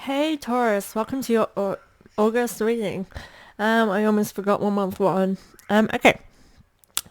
Hey Taurus, welcome to your August reading. I almost forgot what month we're on. Okay,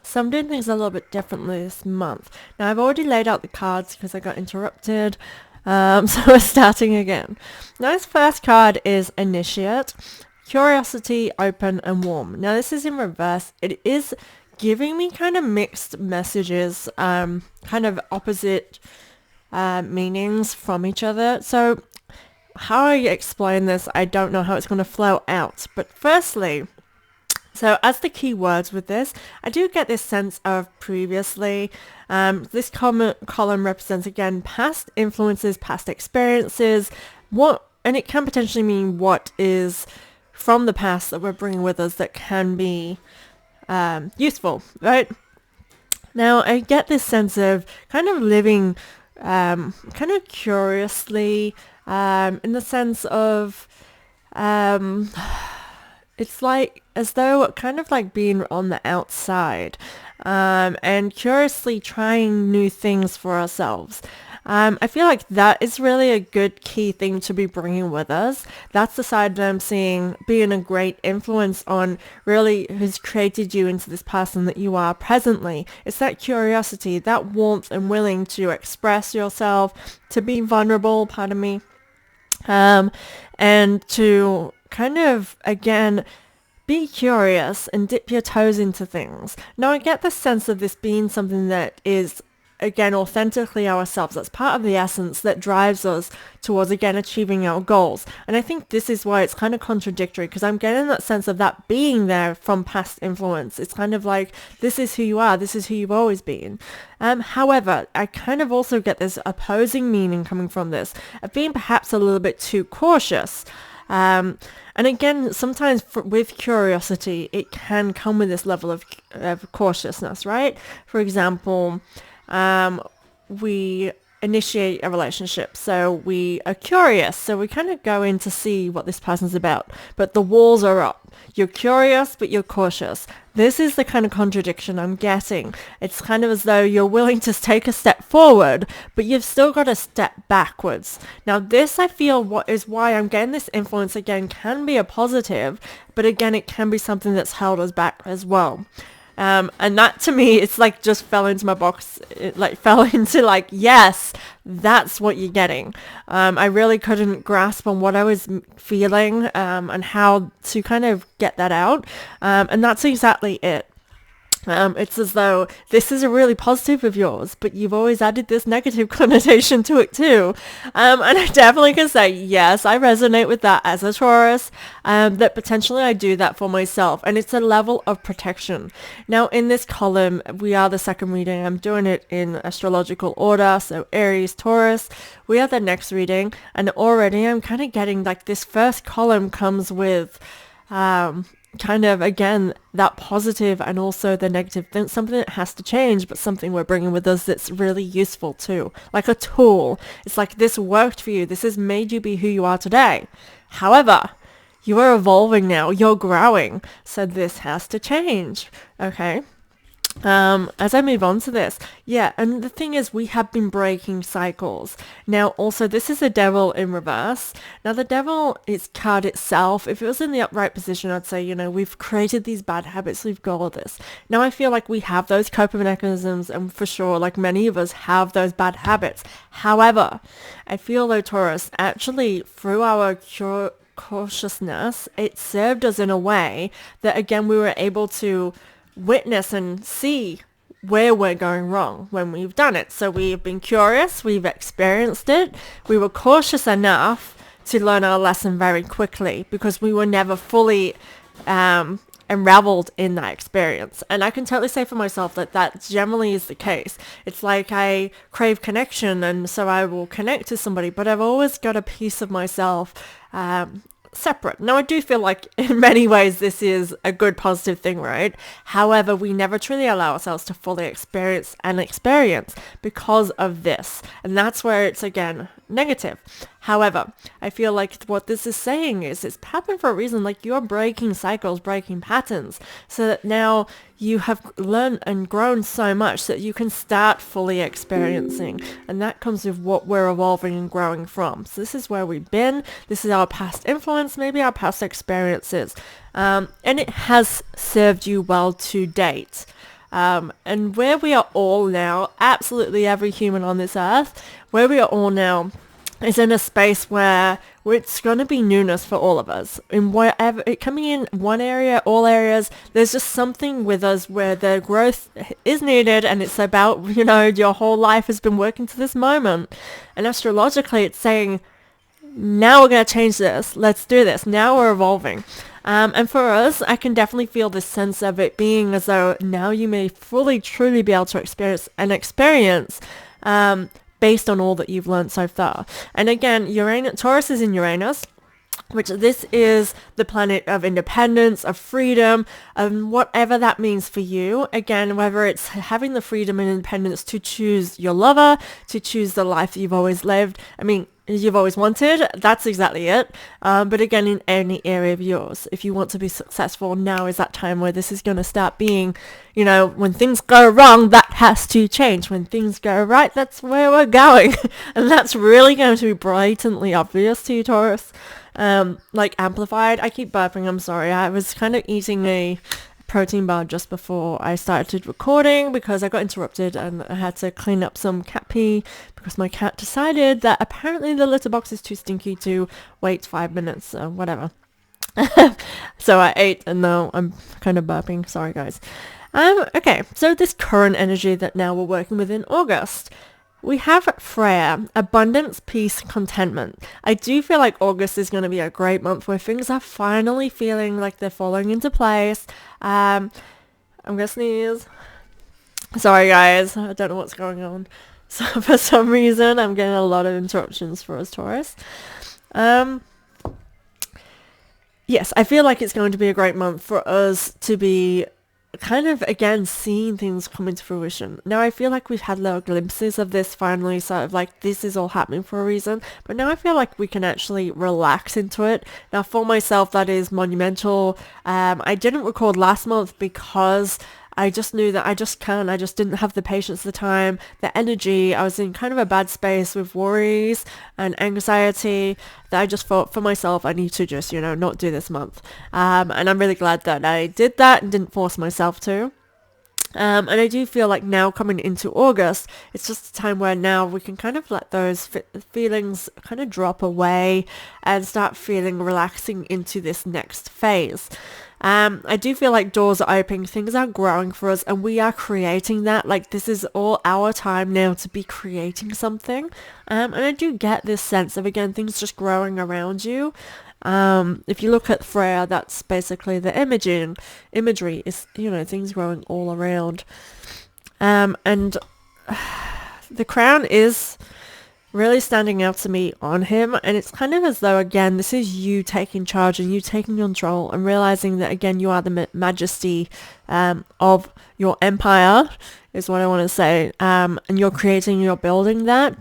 so I'm doing things a little bit differently this month. Now I've already laid out the cards because I got interrupted. So we're starting again. Now this first card is Initiate, Curiosity, Open, and Warm. Now this is in reverse. It is giving me kind of mixed messages, kind of opposite meanings from each other. So how I explain this, I don't know how it's going to flow out. But firstly, so as the key words with this, I do get this sense of previously. This column represents again past influences, past experiences, and it can potentially mean what is from the past that we're bringing with us that can be useful, right? Now I get this sense of kind of living kind of curiously, in the sense of um, it's like as though kind of like being on the outside, and curiously trying new things for ourselves. I feel like that is really a good key thing to be bringing with us. That's the side that I'm seeing being a great influence on really who's created you into this person that you are presently. It's that curiosity, that warmth and willing to express yourself, to be vulnerable, pardon me, um, and to kind of, again, be curious and dip your toes into things. Now, I get the sense of this being something that is, again, authentically ourselves. That's part of the essence that drives us towards, again, achieving our goals. And I think this is why it's kind of contradictory, because I'm getting that sense of that being there from past influence. It's kind of like, this is who you are. This is who you've always been. However, I kind of also get this opposing meaning coming from this, of being perhaps a little bit too cautious. And again, sometimes with curiosity, it can come with this level of cautiousness, right? For example, we initiate a relationship, so we are curious, so we kind of go in to see what this person's about, but the walls are up. You're curious, but you're cautious. This is the kind of contradiction I'm getting. It's kind of as though you're willing to take a step forward, but you've still got to step backwards. Now this, I feel, what is why I'm getting this influence again can be a positive, but again it can be something that's held us back as well. And that to me, it's like just fell into my box. It like fell into like, yes, that's what you're getting. I really couldn't grasp on what I was feeling, and how to kind of get that out. And that's exactly it. It's as though this is a really positive of yours, but you've always added this negative connotation to it too. And I definitely can say, yes, I resonate with that as a Taurus, that potentially I do that for myself. And it's a level of protection. Now, in this column, we are the second reading. I'm doing it in astrological order. So Aries, Taurus, we are the next reading. And already I'm kind of getting like this first column comes with kind of, again, that positive and also the negative, something that has to change, but something we're bringing with us that's really useful too, like a tool. It's like, this worked for you, this has made you be who you are today. However, you are evolving now, you're growing, so this has to change. Okay, as I move on to this, yeah, and the thing is, we have been breaking cycles. Now, also, this is the devil in reverse. Now, the devil is card itself. If it was in the upright position, I'd say, we've created these bad habits, we've got all this. Now, I feel like we have those coping mechanisms, and for sure, like many of us have those bad habits. However, I feel though, Taurus, actually, through our cautiousness, it served us in a way that, again, we were able to witness and see where we're going wrong when we've done it. So we've been curious, we've experienced it, we were cautious enough to learn our lesson very quickly because we were never fully unraveled in that experience. And I can totally say for myself that that generally is the case. It's like I crave connection, and so I will connect to somebody, but I've always got a piece of myself separate. Now, I do feel like in many ways this is a good positive thing, right? However, we never truly allow ourselves to fully experience because of this. And that's where it's, again, negative. However, I feel like what this is saying is it's happened for a reason. Like, you're breaking cycles, breaking patterns, so that now you have learned and grown so much that you can start fully experiencing. And that comes with what we're evolving and growing from. So this is where we've been. This is our past influence, maybe our past experiences. And it has served you well to date. And where we are all now, absolutely every human on this earth, where we are all now is in a space where it's going to be newness for all of us. In wherever it coming in one area, all areas, there's just something with us where the growth is needed, and it's about, your whole life has been working to this moment. And astrologically, it's saying, now we're going to change this. Let's do this. Now we're evolving. And for us, I can definitely feel this sense of it being as though now you may fully, truly be able to experience based on all that you've learned so far. And again, Taurus is in Uranus, which this is the planet of independence, of freedom, and whatever that means for you. Again, whether it's having the freedom and independence to choose your lover, to choose the life that you've always lived. You've always wanted, that's exactly it. But again, in any area of yours, if you want to be successful, now is that time where this is going to start being, when things go wrong, that has to change. When things go right, that's where we're going. And that's really going to be blatantly obvious to you, Taurus. Amplified. I keep burping, I'm sorry. I was kind of eating a protein bar just before I started recording because I got interrupted and I had to clean up some cat pee because my cat decided that apparently the litter box is too stinky to wait 5 minutes or whatever. So I ate and now I'm kind of burping. Sorry, guys. Okay, so this current energy that now we're working with in August. We have Freya, abundance, peace, contentment. I do feel like August is going to be a great month where things are finally feeling like they're falling into place. I'm going to sneeze. Sorry, guys. I don't know what's going on. So for some reason, I'm getting a lot of interruptions for us, Taurus. Yes, I feel like it's going to be a great month for us to be kind of, again, seeing things come into fruition. Now, I feel like we've had little glimpses of this finally, sort of like this is all happening for a reason, but now I feel like we can actually relax into it. Now, for myself, that is monumental. I didn't record last month because I just knew that I just didn't have the patience, the time, the energy. I was in kind of a bad space with worries and anxiety that I just thought for myself, I need to just, not do this month. And I'm really glad that I did that and didn't force myself to. And I do feel like now coming into August, it's just a time where now we can kind of let those feelings kind of drop away and start feeling relaxing into this next phase. I do feel like doors are opening, things are growing for us, and we are creating that. Like, this is all our time now to be creating something. And I do get this sense of, again, things just growing around you. If you look at Freya, that's basically the imagery is, things growing all around. And the crown is really standing out to me on him, and it's kind of as though, again, this is you taking charge and you taking control and realizing that, again, you are the majesty of your empire is what I want to say, and you're building that.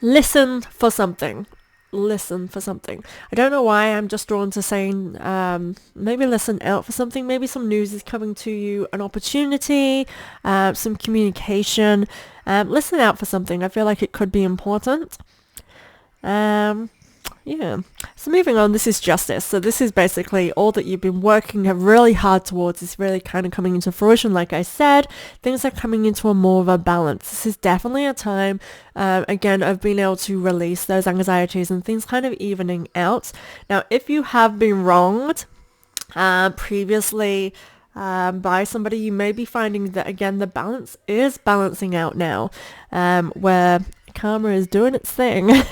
Listen for something. I don't know why I'm just drawn to saying maybe listen out for something. Maybe some news is coming to you, an opportunity, some communication. Listen out for something. I feel like it could be important. Yeah. So moving on, this is justice. So this is basically all that you've been working really hard towards is really kind of coming into fruition. Like I said, things are coming into a more of a balance. This is definitely a time, again, of being able to release those anxieties and things kind of evening out. Now, if you have been wronged previously by somebody, you may be finding that, again, the balance is balancing out now, where karma is doing its thing.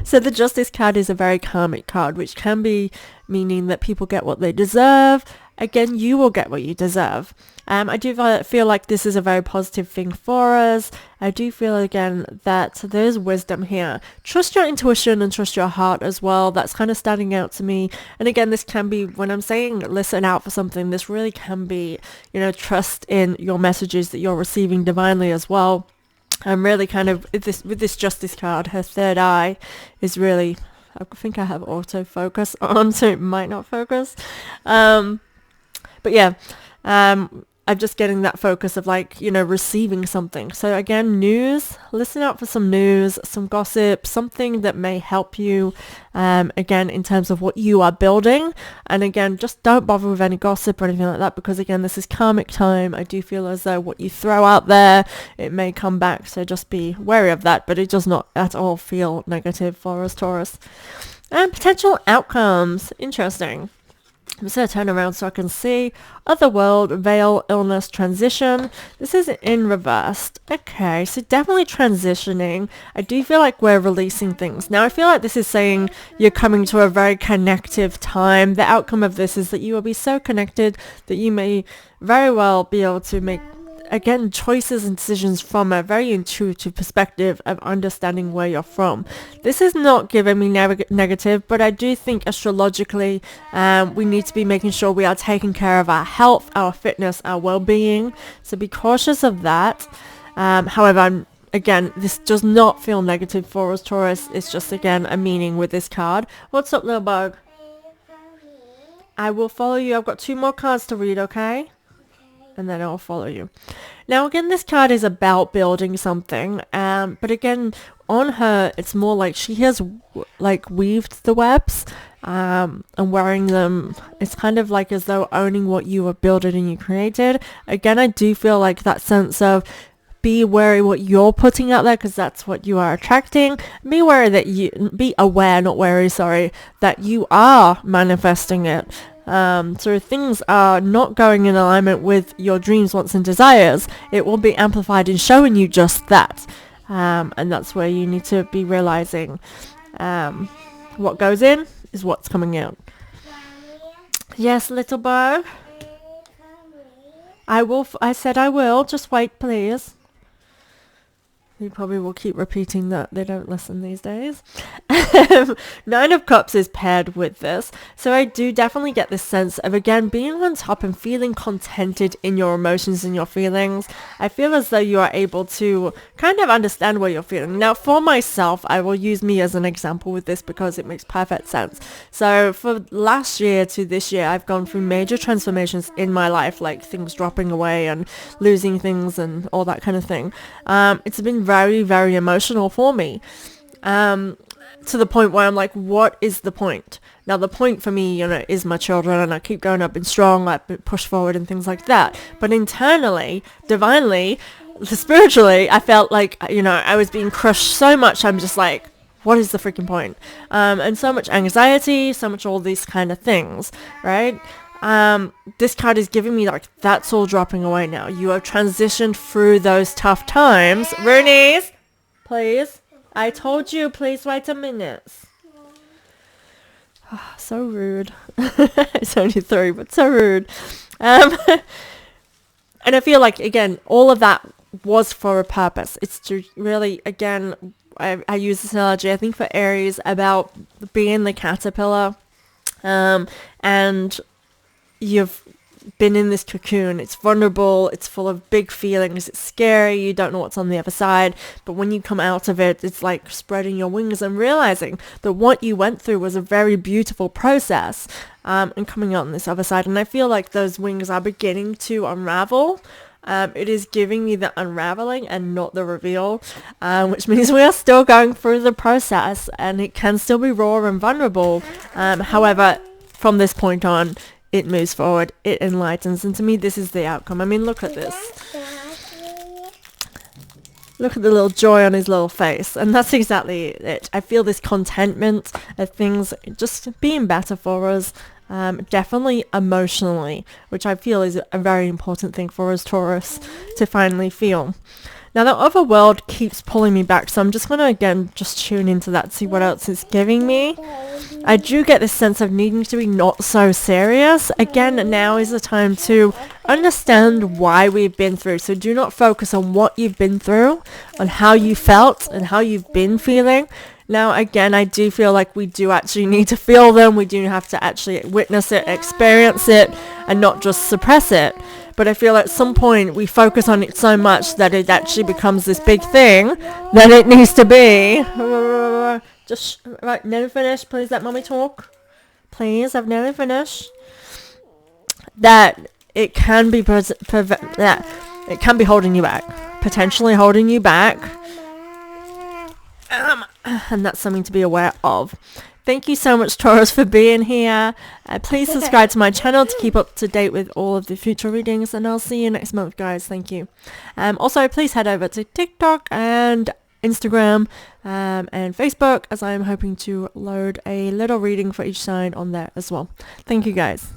So the justice card is a very karmic card, which can be meaning that people get what they deserve. Again, you will get what you deserve. I do feel like this is a very positive thing for us. I do feel, again, that there's wisdom here. Trust your intuition and trust your heart as well. That's kind of standing out to me. And again, this can be, when I'm saying listen out for something, this really can be, trust in your messages that you're receiving divinely as well. I'm really kind of with this Justice card, her third eye is really, I think I have autofocus on, so it might not focus. But yeah, I'm just getting that focus of like, receiving something. So again, news, listen out for some news, some gossip, something that may help you, again, in terms of what you are building. And again, just don't bother with any gossip or anything like that, because again, this is karmic time. I do feel as though what you throw out there, it may come back. So just be wary of that, but it does not at all feel negative for us, Taurus. And potential outcomes. Interesting. I'm just going to turn around so I can see. Otherworld, veil, illness, transition. This is in reversed. Okay, so definitely transitioning. I do feel like we're releasing things. Now, I feel like this is saying you're coming to a very connective time. The outcome of this is that you will be so connected that you may very well be able to make, again, choices and decisions from a very intuitive perspective of understanding where you're from. This is not giving me negative, but I do think astrologically we need to be making sure we are taking care of our health, our fitness, our well-being. So be cautious of that. However, again, this does not feel negative for us, Taurus. It's just, again, a meaning with this card. What's up, little bug? I will follow you. I've got 2 more cards to read, okay? And then I'll follow you. Now, again, this card is about building something. But again, on her, it's more like she has like weaved the webs and wearing them. It's kind of like as though owning what you have built and you created. Again, I do feel like that sense of be wary what you're putting out there, because that's what you are attracting. Be aware, that you are manifesting it. So if things are not going in alignment with your dreams, wants and desires, it will be amplified in showing you just that. And that's where you need to be realizing what goes in is what's coming out. Yes, little bug. I said I will. Just wait, please. You probably will keep repeating that. They don't listen these days. 9 of Cups is paired with this. So I do definitely get this sense of, again, being on top and feeling contented in your emotions and your feelings. I feel as though you are able to kind of understand what you're feeling. Now, for myself, I will use me as an example with this because it makes perfect sense. So for last year to this year, I've gone through major transformations in my life, like things dropping away and losing things and all that kind of thing. It's been very, very emotional for me, to the point where I'm like, what is the point? Now, the point for me, is my children, and I keep going up and strong, I push forward and things like that. But internally, divinely, spiritually, I felt like, I was being crushed so much. I'm just like, what is the freaking point? And so much anxiety, so much all these kind of things, right? This card is giving me like, that's all dropping away now. You have transitioned through those tough times. Roonies, please. I told you, please wait a minute. Oh, so rude. It's only 3, but so rude. And I feel like, again, all of that was for a purpose. It's to really, again, I use this analogy, I think, for Aries, about being the caterpillar. And you've been in this cocoon. It's vulnerable, it's full of big feelings, it's scary, you don't know what's on the other side, but when you come out of it, it's like spreading your wings and realizing that what you went through was a very beautiful process, and coming out on this other side. And I feel like those wings are beginning to unravel. It is giving me the unraveling and not the reveal, which means we are still going through the process, and it can still be raw and vulnerable. However, from this point on, it moves forward, it enlightens, and to me, this is the outcome. I mean, look at this. Look at the little joy on his little face, and that's exactly it. I feel this contentment of things just being better for us, definitely emotionally, which I feel is a very important thing for us, Taurus, to finally feel. Now, the other world keeps pulling me back, so I'm just going to, again, just tune into that, see what else it's giving me. I do get this sense of needing to be not so serious. Again, now is the time to understand why we've been through. So do not focus on what you've been through, on how you felt and how you've been feeling. Now, again, I do feel like we do actually need to feel them. We do have to actually witness it, experience it, and not just suppress it. but I feel at some point we focus on it so much that it actually becomes this big thing that it needs to be. Just right, nearly finished. Please let mommy talk. Please, I've nearly finished. That it can be it can be holding you back, potentially holding you back, and that's something to be aware of. Thank you so much, Taurus, for being here. Please subscribe to my channel to keep up to date with all of the future readings, and I'll see you next month, guys. Thank you. Also, please head over to TikTok and Instagram and Facebook, as I'm hoping to load a little reading for each sign on there as well. Thank you, guys.